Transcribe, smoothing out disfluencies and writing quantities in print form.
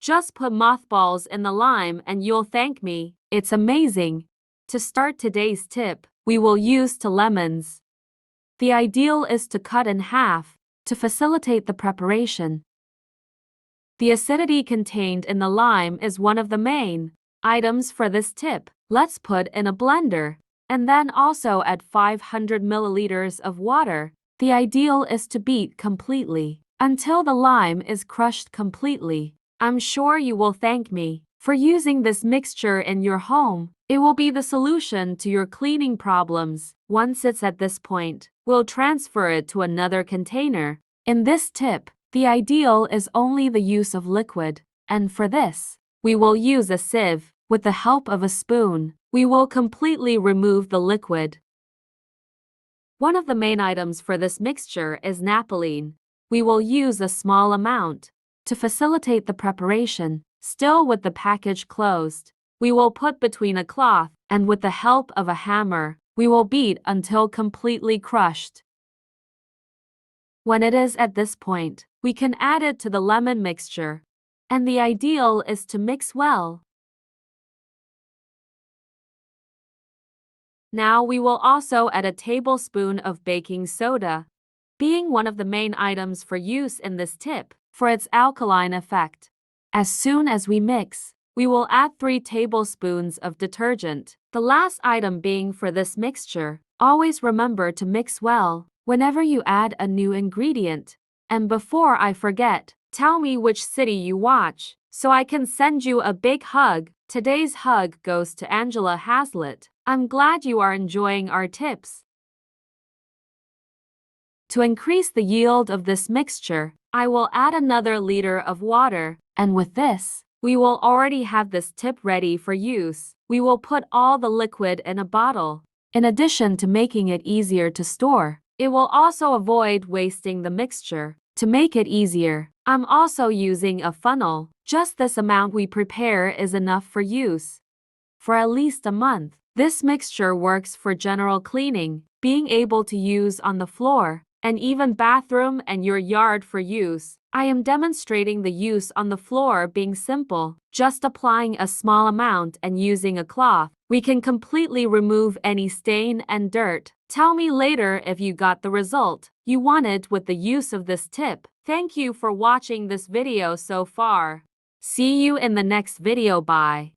Just put mothballs in the lime and you'll thank me. It's amazing. To start today's tip, we will use 2 lemons. The ideal is to cut in half to facilitate the preparation. The acidity contained in the lime is one of the main items for this tip. Let's put in a blender and then also add 500 milliliters of water. The ideal is to beat completely until the lime is crushed completely. I'm sure you will thank me for using this mixture in your home. It will be the solution to your cleaning problems. Once it's at this point, we'll transfer it to another container. In this tip, the ideal is only the use of liquid, and for this, we will use a sieve. With the help of a spoon, we will completely remove the liquid. One of the main items for this mixture is naphthalene. We will use a small amount to facilitate the preparation. Still with the package closed, we will put between a cloth and with the help of a hammer, we will beat until completely crushed. When it is at this point, we can add it to the lemon mixture, and the ideal is to mix well. Now we will also add a tablespoon of baking soda, being one of the main items for use in this tip for its alkaline effect. As soon as we mix, we will add 3 tablespoons of detergent. The last item being for this mixture, always remember to mix well whenever you add a new ingredient. And before I forget, tell me which city you watch, so I can send you a big hug. Today's hug goes to Angela Hazlitt. I'm glad you are enjoying our tips. To increase the yield of this mixture, I will add another liter of water, and with this, we will already have this tip ready for use. We will put all the liquid in a bottle. In addition to making it easier to store, it will also avoid wasting the mixture. To make it easier, I'm also using a funnel. Just this amount we prepare is enough for use for at least a month. This mixture works for general cleaning, being able to use on the floor, and even bathroom and your yard for use. I am demonstrating the use on the floor being simple. Just applying a small amount and using a cloth, we can completely remove any stain and dirt. Tell me later if you got the result you wanted with the use of this tip. Thank you for watching this video so far. See you in the next video. Bye.